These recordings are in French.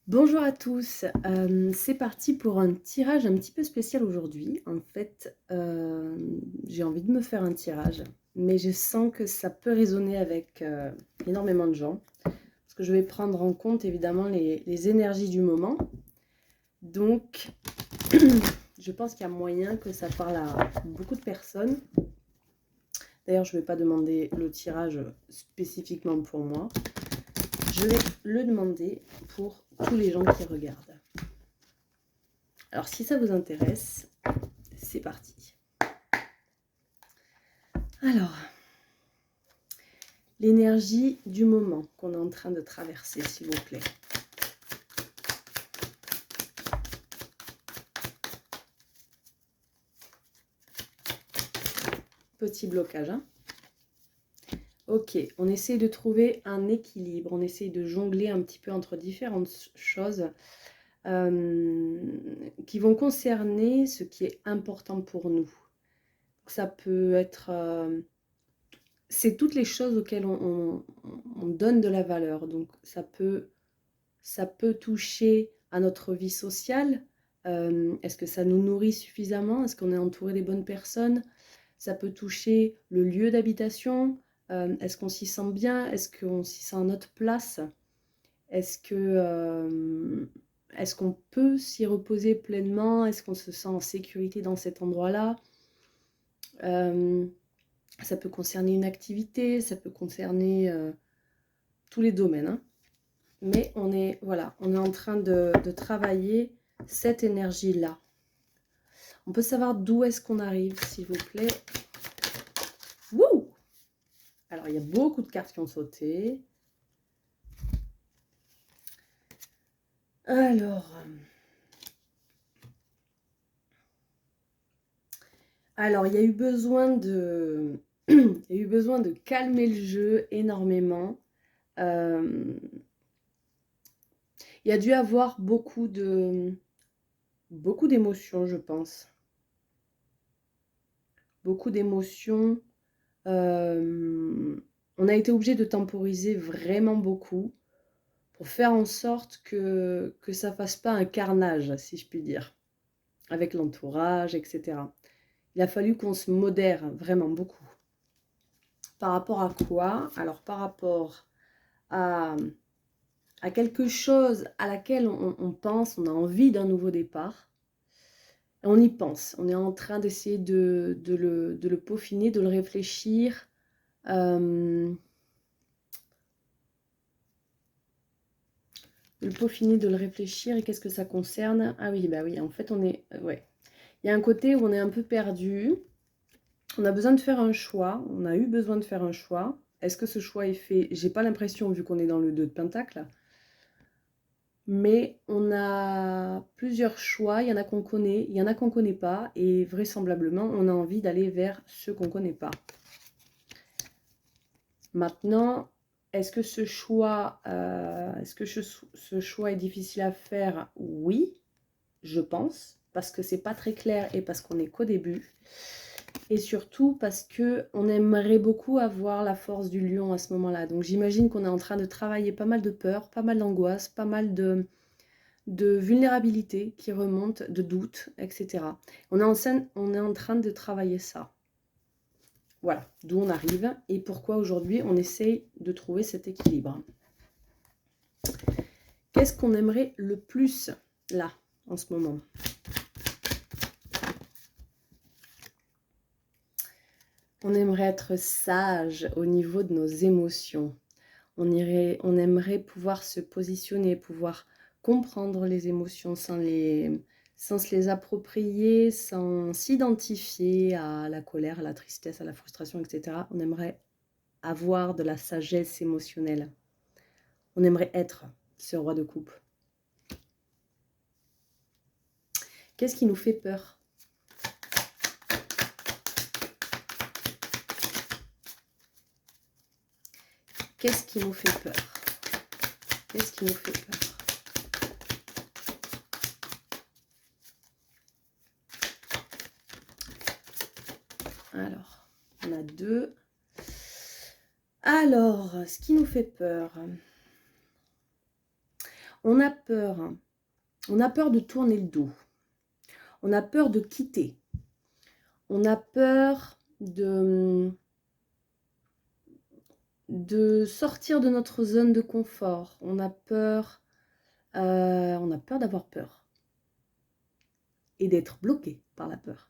Bonjour à tous, c'est parti pour un tirage un petit peu spécial aujourd'hui. En fait, j'ai envie de me faire un tirage, mais je sens que ça peut résonner avec énormément de gens. Parce que je vais prendre en compte évidemment les énergies du moment. Donc, je pense qu'il y a moyen que ça parle à beaucoup de personnes. D'ailleurs, je ne vais pas demander le tirage spécifiquement pour moi. Je vais le demander pour tous les gens qui regardent. Alors, si ça vous intéresse, c'est parti. Alors, l'énergie du moment qu'on est en train de traverser, s'il vous plaît. Petit blocage, hein. Ok, on essaie de trouver un équilibre, on essaie de jongler un petit peu entre différentes choses qui vont concerner ce qui est important pour nous. Ça peut être... c'est toutes les choses auxquelles on donne de la valeur. Donc ça peut toucher à notre vie sociale. Est-ce que ça nous nourrit suffisamment? Est-ce qu'on est entouré des bonnes personnes? Ça peut toucher le lieu d'habitation. Est-ce qu'on s'y sent bien? Est-ce qu'on s'y sent à notre place? Est-ce qu'on peut s'y reposer pleinement? Est-ce qu'on se sent en sécurité dans cet endroit-là? Ça peut concerner une activité, ça peut concerner tous les domaines, hein. Mais on est en train de travailler cette énergie-là. On peut savoir d'où est-ce qu'on arrive, s'il vous plaît. Wouh! Alors, il y a beaucoup de cartes qui ont sauté. Alors, il y a eu besoin de... il y a eu besoin de calmer le jeu énormément. Il y a dû avoir beaucoup d'émotions, je pense. Beaucoup d'émotions. On a été obligé de temporiser vraiment beaucoup pour faire en sorte que ça fasse pas un carnage, si je puis dire, avec l'entourage, etc. Il a fallu qu'on se modère vraiment beaucoup. Par rapport à quoi? Alors, par rapport à quelque chose à laquelle on pense, on a envie d'un nouveau départ. On y pense, on est en train d'essayer de le peaufiner, de le réfléchir. De le peaufiner, de le réfléchir. Et qu'est-ce que ça concerne? Ah oui, bah oui, en fait, on est... ouais. Il y a un côté où on est un peu perdu. On a besoin de faire un choix. On a eu besoin de faire un choix. Est-ce que ce choix est fait? J'ai pas l'impression, vu qu'on est dans le 2 de Pentacle. Mais on a plusieurs choix. Il y en a qu'on connaît, il y en a qu'on connaît pas. Et vraisemblablement, on a envie d'aller vers ceux qu'on connaît pas. Maintenant, est-ce que ce choix, ce choix est difficile à faire? Oui, je pense, parce que c'est pas très clair et parce qu'on n'est qu'au début. Et surtout parce qu'on aimerait beaucoup avoir la force du lion à ce moment-là. Donc j'imagine qu'on est en train de travailler pas mal de peur, pas mal d'angoisse, pas mal de vulnérabilité qui remonte, de doute, etc. On est en train de travailler ça. Voilà, d'où on arrive et pourquoi aujourd'hui on essaye de trouver cet équilibre. Qu'est-ce qu'on aimerait le plus là, en ce moment? On aimerait être sage au niveau de nos émotions. On aimerait pouvoir se positionner, pouvoir comprendre les émotions sans se les approprier, sans s'identifier à la colère, à la tristesse, à la frustration, etc. On aimerait avoir de la sagesse émotionnelle. On aimerait être ce roi de coupe. Qu'est-ce qui nous fait peur? Qu'est-ce qui nous fait peur? Qu'est-ce qui nous fait peur? Alors, on a deux. Alors, ce qui nous fait peur. On a peur. On a peur de tourner le dos. On a peur de quitter. On a peur de sortir de notre zone de confort. On a peur d'avoir peur et d'être bloqué par la peur.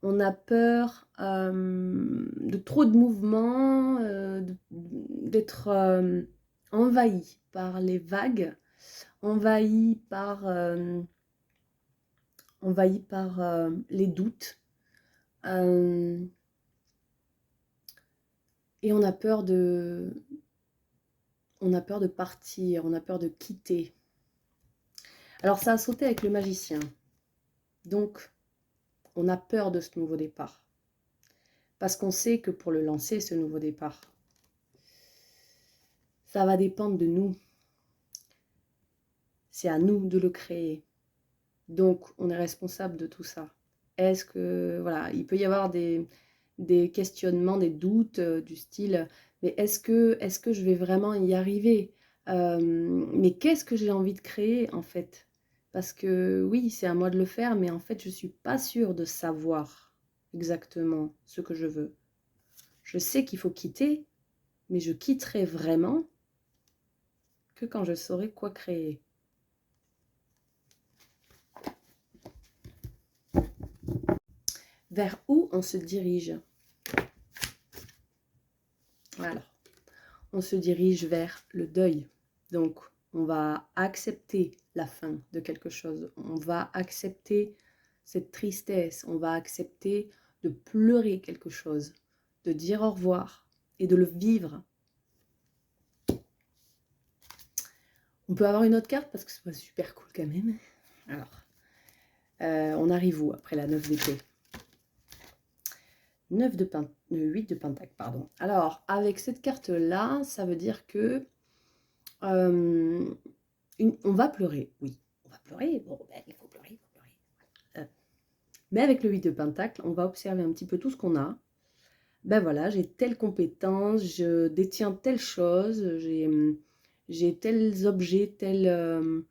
On a peur de trop de mouvements, d'être envahi par les vagues, envahi par les doutes. Et on a peur de partir, on a peur de quitter. Alors ça a sauté avec le magicien. Donc, on a peur de ce nouveau départ. Parce qu'on sait que pour le lancer, ce nouveau départ, ça va dépendre de nous. C'est à nous de le créer. Donc, on est responsable de tout ça. Est-ce que, voilà, il peut y avoir des questionnements, des doutes du style, mais est-ce que je vais vraiment y arriver? Mais qu'est-ce que j'ai envie de créer, en fait? Parce que oui, c'est à moi de le faire, mais en fait, je ne suis pas sûre de savoir exactement ce que je veux. Je sais qu'il faut quitter, mais je quitterai vraiment que quand je saurai quoi créer. Vers où on se dirige? Alors, on se dirige vers le deuil. Donc, on va accepter la fin de quelque chose. On va accepter cette tristesse. On va accepter de pleurer quelque chose, de dire au revoir et de le vivre. On peut avoir une autre carte parce que c'est super cool quand même. Alors, on arrive où après la 9 d'épée? 8 de pentacle, pardon. Alors, avec cette carte-là, ça veut dire que on va pleurer, oui. On va pleurer, bon, ben, il faut pleurer. Mais avec le 8 de pentacle, on va observer un petit peu tout ce qu'on a. Ben voilà, j'ai telle compétence, je détiens telle chose, j'ai tels objets, telle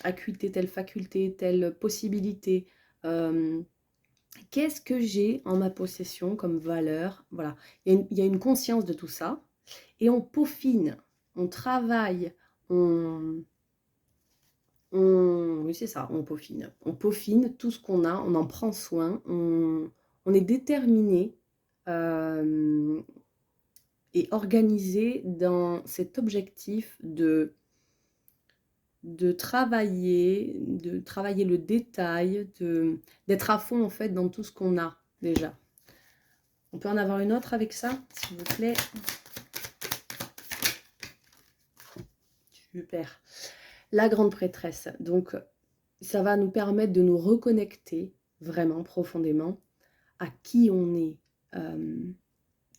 acuité, telle faculté, telle possibilité. Qu'est-ce que j'ai en ma possession comme valeur? Voilà, il y a une conscience de tout ça. Et on peaufine, on travaille, oui, c'est ça, on peaufine. On peaufine tout ce qu'on a, on en prend soin, on est déterminé et organisé dans cet objectif de travailler le détail, d'être à fond en fait dans tout ce qu'on a déjà. On peut en avoir une autre avec ça, s'il vous plaît. Super. La grande prêtresse. Donc, ça va nous permettre de nous reconnecter vraiment profondément à qui on est.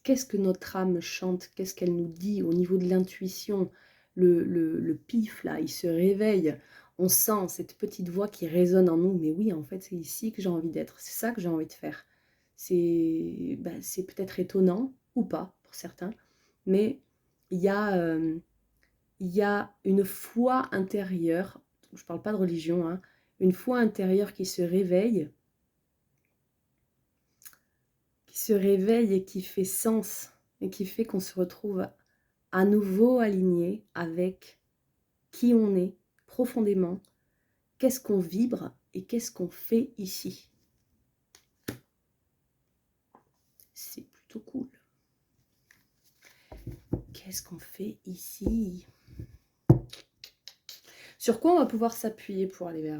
Qu'est-ce que notre âme chante? Qu'est-ce qu'elle nous dit au niveau de l'intuition? Le pif, là, il se réveille. On sent cette petite voix qui résonne en nous. Mais oui, en fait, c'est ici que j'ai envie d'être. C'est ça que j'ai envie de faire. C'est peut-être étonnant ou pas pour certains. Mais il y a une foi intérieure, je ne parle pas de religion, hein, une foi intérieure qui se réveille et qui fait sens, et qui fait qu'on se retrouve à nouveau aligné avec qui on est profondément, qu'est-ce qu'on vibre et qu'est-ce qu'on fait ici. C'est plutôt cool. Qu'est-ce qu'on fait ici? Sur quoi on va pouvoir s'appuyer pour aller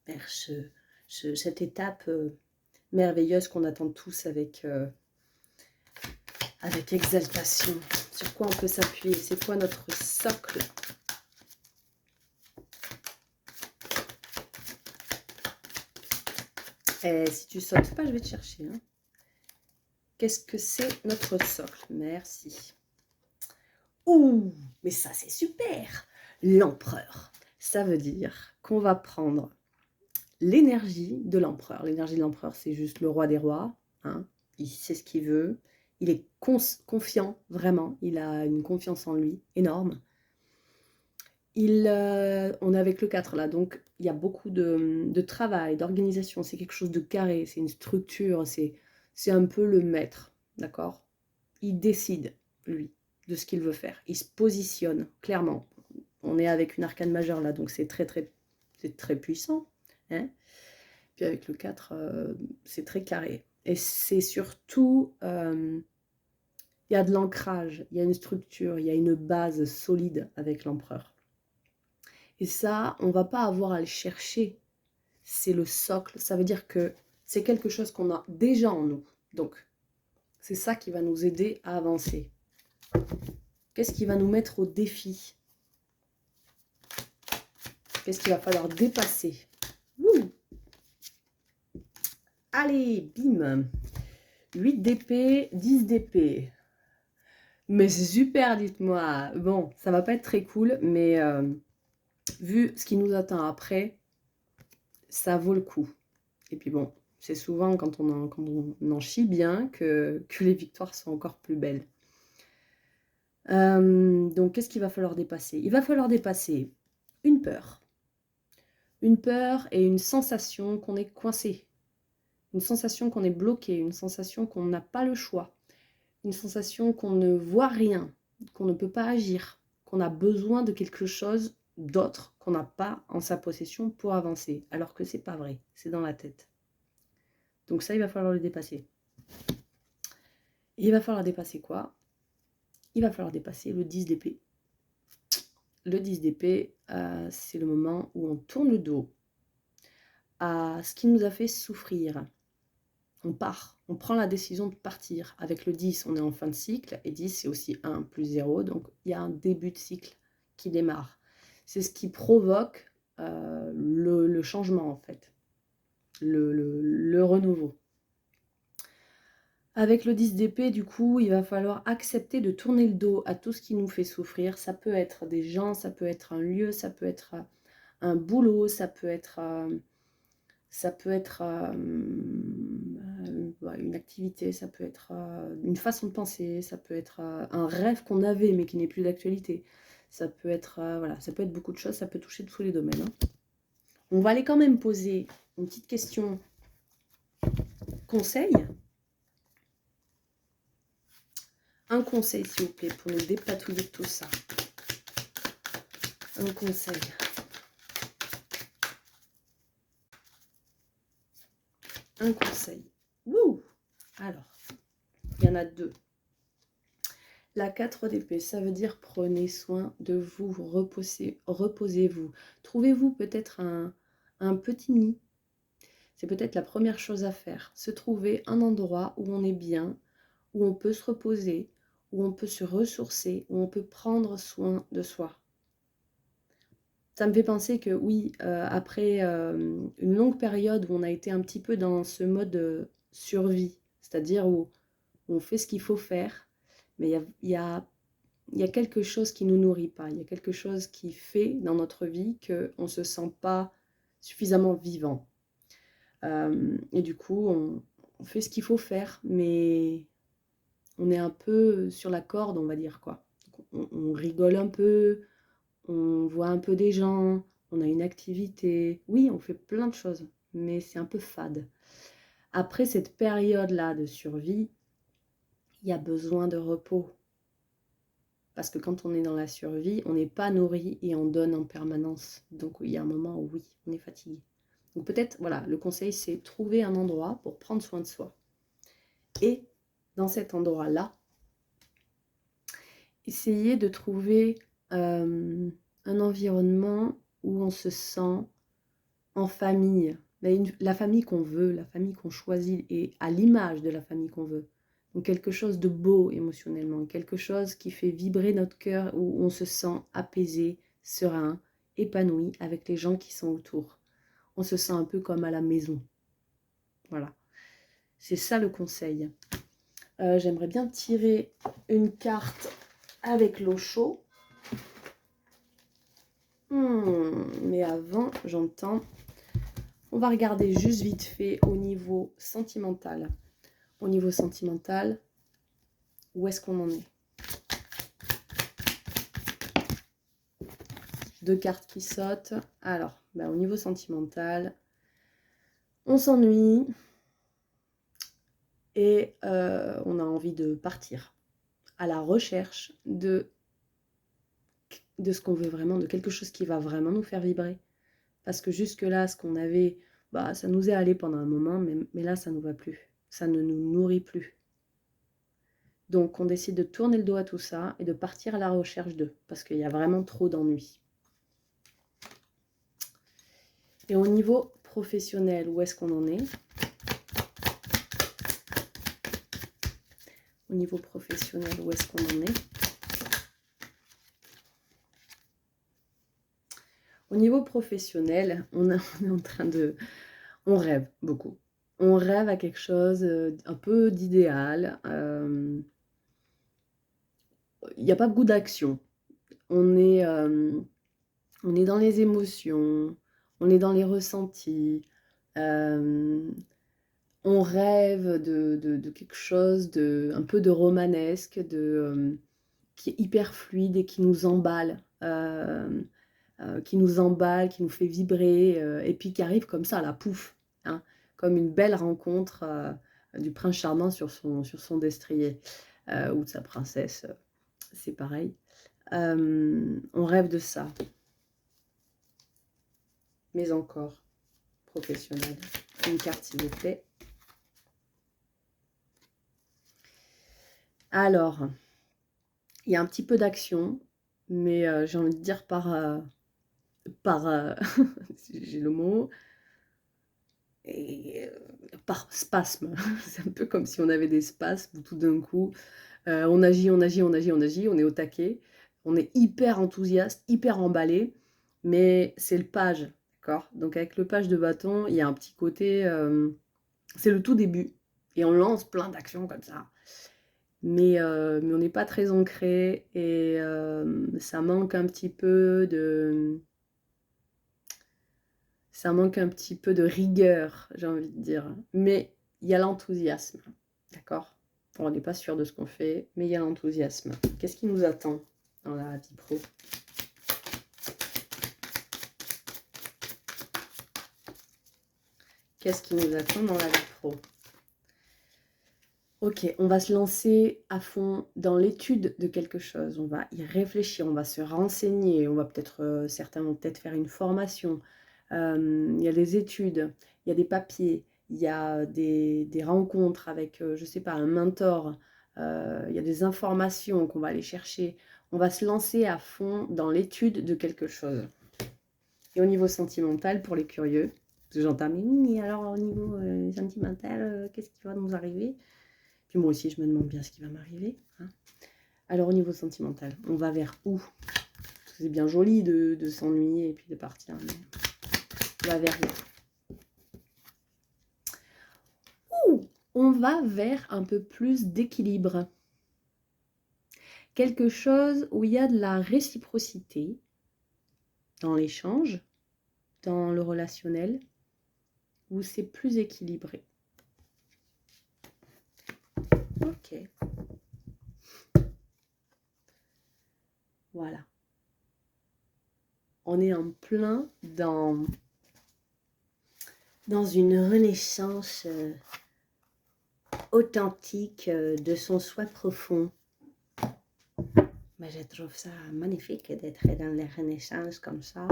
vers cette étape merveilleuse qu'on attend tous avec exaltation? Sur quoi on peut s'appuyer? C'est quoi notre socle? Et si tu sautes pas, je vais te chercher. Hein. Qu'est-ce que c'est notre socle? Merci. Ouh, mais ça c'est super! L'empereur. Ça veut dire qu'on va prendre l'énergie de l'empereur. L'énergie de l'empereur, c'est juste le roi des rois. Hein. Il sait ce qu'il veut. Il est confiant, vraiment. Il a une confiance en lui énorme. On est avec le 4 là, donc il y a beaucoup de travail, d'organisation, c'est quelque chose de carré, c'est une structure, c'est un peu le maître, d'accord? Il décide, lui, de ce qu'il veut faire. Il se positionne, clairement. On est avec une arcane majeure là, donc c'est très puissant. Hein. Puis avec le 4, c'est très carré. Et c'est surtout, il y a de l'ancrage, il y a une structure, il y a une base solide avec l'empereur. Et ça, on ne va pas avoir à le chercher. C'est le socle. Ça veut dire que c'est quelque chose qu'on a déjà en nous. Donc, c'est ça qui va nous aider à avancer. Qu'est-ce qui va nous mettre au défi? Qu'est-ce qu'il va falloir dépasser? Wouh! Allez, bim! 8 d'épée, 10 d'épée. Mais c'est super, dites-moi. Bon, ça va pas être très cool, mais vu ce qui nous attend après, ça vaut le coup. Et puis bon, c'est souvent quand on en chie bien que les victoires sont encore plus belles. Donc, qu'est-ce qu'il va falloir dépasser? Il va falloir dépasser une peur. Une peur et une sensation qu'on est coincé. Une sensation qu'on est bloqué. Une sensation qu'on n'a pas le choix. Une sensation qu'on ne voit rien. Qu'on ne peut pas agir. Qu'on a besoin de quelque chose d'autre qu'on n'a pas en sa possession pour avancer. Alors que c'est pas vrai. C'est dans la tête. Donc ça, il va falloir le dépasser. Et il va falloir dépasser quoi? Il va falloir dépasser le 10 d'épée. Le 10 d'épée, c'est le moment où on tourne le dos à ce qui nous a fait souffrir. On part, on prend la décision de partir. Avec le 10, on est en fin de cycle, et 10, c'est aussi 1 plus 0, donc il y a un début de cycle qui démarre. C'est ce qui provoque le changement, en fait, le renouveau. Avec le 10 d'épée, du coup, il va falloir accepter de tourner le dos à tout ce qui nous fait souffrir. Ça peut être des gens, ça peut être un lieu, ça peut être un boulot, ça peut être une activité, ça peut être une façon de penser, ça peut être un rêve qu'on avait mais qui n'est plus d'actualité. Ça peut être voilà, ça peut être beaucoup de choses, ça peut toucher tous les domaines. Hein. On va aller quand même poser une petite question conseil. Un conseil, s'il vous plaît, pour nous dépatouiller de tout ça. Un conseil. Un conseil. Wouh! Alors, il y en a 2. La 4 d'épée, ça veut dire prenez soin de vous, reposez-vous. Trouvez-vous peut-être un petit nid. C'est peut-être la première chose à faire. Se trouver un endroit où on est bien, où on peut se reposer, où on peut se ressourcer, où on peut prendre soin de soi. Ça me fait penser que oui, après une longue période où on a été un petit peu dans ce mode survie, c'est-à-dire où on fait ce qu'il faut faire, mais il y a quelque chose qui ne nous nourrit pas, il y a quelque chose qui fait dans notre vie qu'on ne se sent pas suffisamment vivant. Et du coup, on fait ce qu'il faut faire, mais on est un peu sur la corde, on va dire quoi. On rigole un peu, on voit un peu des gens, on a une activité. Oui, on fait plein de choses, mais c'est un peu fade. Après cette période-là de survie, il y a besoin de repos. Parce que quand on est dans la survie, on n'est pas nourri et on donne en permanence. Donc il y a un moment où oui, on est fatigué. Donc peut-être, voilà, le conseil c'est trouver un endroit pour prendre soin de soi. Et dans cet endroit-là, essayer de trouver un environnement où on se sent en famille. La famille qu'on veut, la famille qu'on choisit et à l'image de la famille qu'on veut. Donc quelque chose de beau émotionnellement, quelque chose qui fait vibrer notre cœur, où on se sent apaisé, serein, épanoui avec les gens qui sont autour. On se sent un peu comme à la maison. Voilà. C'est ça le conseil. J'aimerais bien tirer une carte avec l'eau chaude. Mais avant, j'entends. On va regarder juste vite fait au niveau sentimental. Au niveau sentimental, où est-ce qu'on en est? 2 cartes qui sautent. Alors, ben, au niveau sentimental, on s'ennuie et on a envie de partir à la recherche de ce qu'on veut vraiment, de quelque chose qui va vraiment nous faire vibrer. Parce que jusque-là, ce qu'on avait, bah, ça nous est allé pendant un moment, mais là, ça ne nous va plus. Ça ne nous nourrit plus. Donc, on décide de tourner le dos à tout ça et de partir à la recherche d'eux, parce qu'il y a vraiment trop d'ennuis. Et au niveau professionnel, où est-ce qu'on en est? Au niveau professionnel, où est-ce qu'on en est? Au niveau professionnel, on est en train de... On rêve beaucoup. On rêve à quelque chose un peu d'idéal. Il n'y a pas beaucoup d'action. On est dans les émotions, on est dans les ressentis. On rêve de quelque chose un peu de romanesque, qui est hyper fluide et qui nous emballe. Qui nous emballe, qui nous fait vibrer, et puis qui arrive comme ça à la pouf, hein, comme une belle rencontre du prince charmant sur son destrier, ou de sa princesse, c'est pareil. On rêve de ça. Mais encore, professionnel. Une carte, s'il vous plaît. Alors, il y a un petit peu d'action, mais j'ai envie de dire j'ai le mot, et par spasme. C'est un peu comme si on avait des spasmes où tout d'un coup, on agit, on est au taquet, on est hyper enthousiaste, hyper emballé, mais c'est le page, d'accord? Donc avec le page de bâton, il y a un petit côté, c'est le tout début, et on lance plein d'actions comme ça. Mais on n'est pas très ancré, et ça manque un petit peu de... Ça manque un petit peu de rigueur, j'ai envie de dire. Mais il y a l'enthousiasme, d'accord? On n'est pas sûr de ce qu'on fait, mais il y a l'enthousiasme. Qu'est-ce qui nous attend dans la vie pro? Qu'est-ce qui nous attend dans la vie pro? Ok, on va se lancer à fond dans l'étude de quelque chose. On va y réfléchir, on va se renseigner, on va peut-être, certains vont peut-être faire une formation. Il y a des études, il y a des papiers, il y a des rencontres avec, je ne sais pas, un mentor, il y a des informations qu'on va aller chercher. On va se lancer à fond dans l'étude de quelque chose. Et au niveau sentimental, pour les curieux, parce que j'entends, mais oui, mais alors au niveau sentimental, qu'est-ce qui va nous arriver? Puis moi aussi, je me demande bien ce qui va m'arriver, hein. Alors au niveau sentimental, on va vers où? C'est bien joli de s'ennuyer et puis de partir, mais on va vers où? On va vers un peu plus d'équilibre. Quelque chose où il y a de la réciprocité dans l'échange, dans le relationnel, où c'est plus équilibré. Ok. Voilà. On est en plein dans une renaissance authentique de son soi profond. Mais je trouve ça magnifique d'être dans les renaissances comme ça,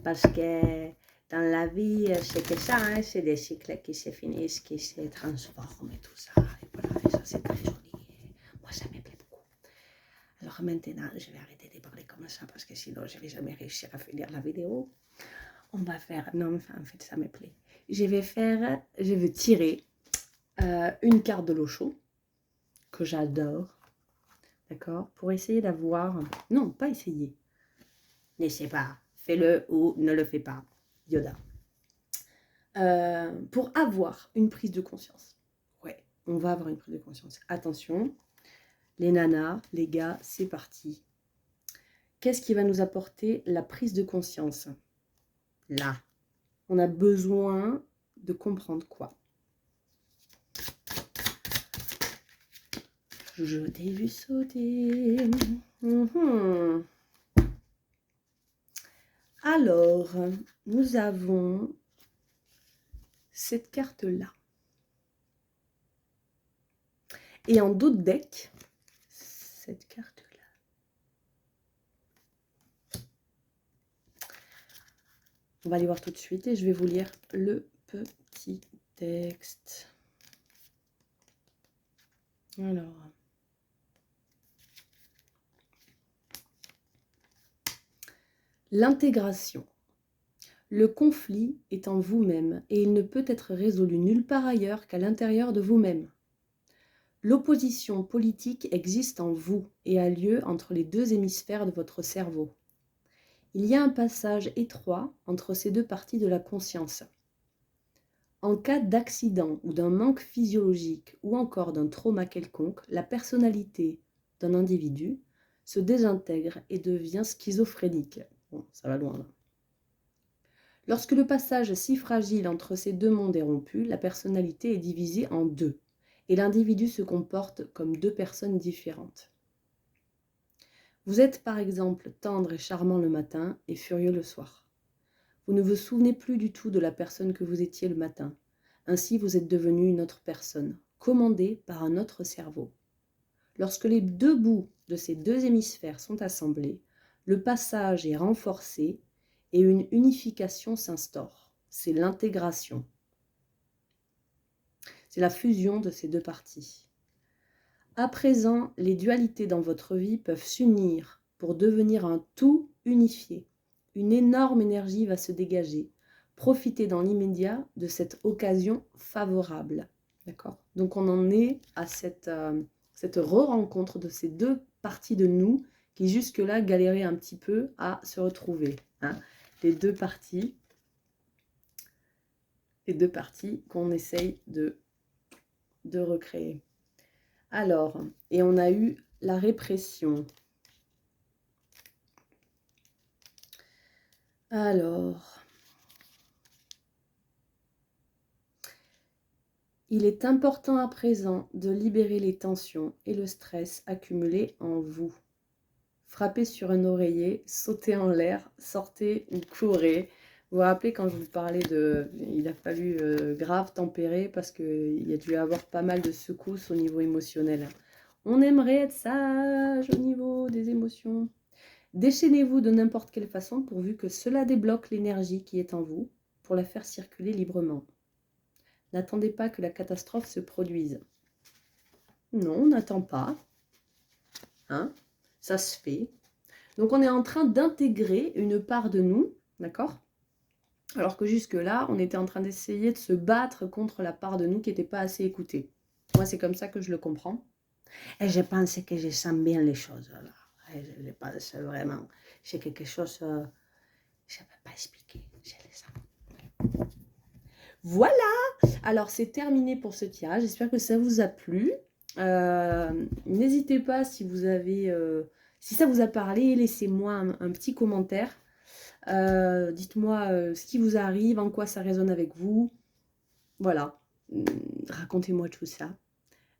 parce que dans la vie, c'est que ça, hein, c'est des cycles qui se finissent, qui se transforment et tout ça. Et voilà, et ça c'est très joli. Et moi, ça me plaît beaucoup. Alors maintenant, je vais arrêter de parler comme ça, parce que sinon, je ne vais jamais réussir à finir la vidéo. On va faire... Non, enfin, en fait, ça me plaît. Je vais tirer une carte de l'eau chaude, que j'adore. D'accord? Pour essayer d'avoir... Non, pas essayer. N'essaie pas. Fais-le ou ne le fais pas. Yoda. Pour avoir une prise de conscience. Ouais, on va avoir une prise de conscience. Attention, les nanas, les gars, c'est parti. Qu'est-ce qui va nous apporter la prise de conscience? Là, on a besoin de comprendre quoi? Je t'ai vu sauter. Alors, nous avons cette carte-là. Et en dos de deck, cette carte-là. On va aller voir tout de suite et je vais vous lire le petit texte. Alors, l'intégration. Le conflit est en vous-même et il ne peut être résolu nulle part ailleurs qu'à l'intérieur de vous-même. L'opposition politique existe en vous et a lieu entre les deux hémisphères de votre cerveau. Il y a un passage étroit entre ces deux parties de la conscience. En cas d'accident ou d'un manque physiologique ou encore d'un trauma quelconque, la personnalité d'un individu se désintègre et devient schizophrénique. Bon, ça va loin là. Lorsque le passage si fragile entre ces deux mondes est rompu, la personnalité est divisée en deux et l'individu se comporte comme deux personnes différentes. Vous êtes par exemple tendre et charmant le matin et furieux le soir. Vous ne vous souvenez plus du tout de la personne que vous étiez le matin. Ainsi, vous êtes devenu une autre personne, commandée par un autre cerveau. Lorsque les deux bouts de ces deux hémisphères sont assemblés, le passage est renforcé et une unification s'instaure. C'est l'intégration. C'est la fusion de ces deux parties. À présent, les dualités dans votre vie peuvent s'unir pour devenir un tout unifié. Une énorme énergie va se dégager. Profitez dans l'immédiat de cette occasion favorable. D'accord ? Donc on en est à cette re-rencontre de ces deux parties de nous qui jusque-là galéraient un petit peu à se retrouver. Hein. Les deux parties qu'on essaye de recréer. Alors, et on a eu la répression. Alors, il est important à présent de libérer les tensions et le stress accumulés en vous. Frappez sur un oreiller, sautez en l'air, sortez ou courez. Vous vous rappelez quand je vous parlais de... Il a fallu grave tempérer parce qu'il y a dû avoir pas mal de secousses au niveau émotionnel. On aimerait être sage au niveau des émotions. Déchaînez-vous de n'importe quelle façon pourvu que cela débloque l'énergie qui est en vous pour la faire circuler librement. N'attendez pas que la catastrophe se produise. Non, on n'attend pas. Hein? Ça se fait. Donc on est en train d'intégrer une part de nous, d'accord? Alors que jusque-là, on était en train d'essayer de se battre contre la part de nous qui n'était pas assez écoutée. Moi, c'est comme ça que je le comprends. Et je pense que je sens bien les choses. Là. Je pense vraiment. C'est quelque chose... je ne peux pas expliquer. Je le sens. Voilà. Alors, c'est terminé pour ce tirage. J'espère que ça vous a plu. N'hésitez pas si vous avez... si ça vous a parlé, laissez-moi un petit commentaire. Dites-moi ce qui vous arrive, en quoi ça résonne avec vous. Voilà. Racontez-moi tout ça.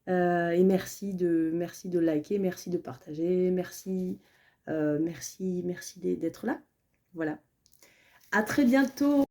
Et merci de liker, merci de partager, merci d'être là. Voilà. À très bientôt.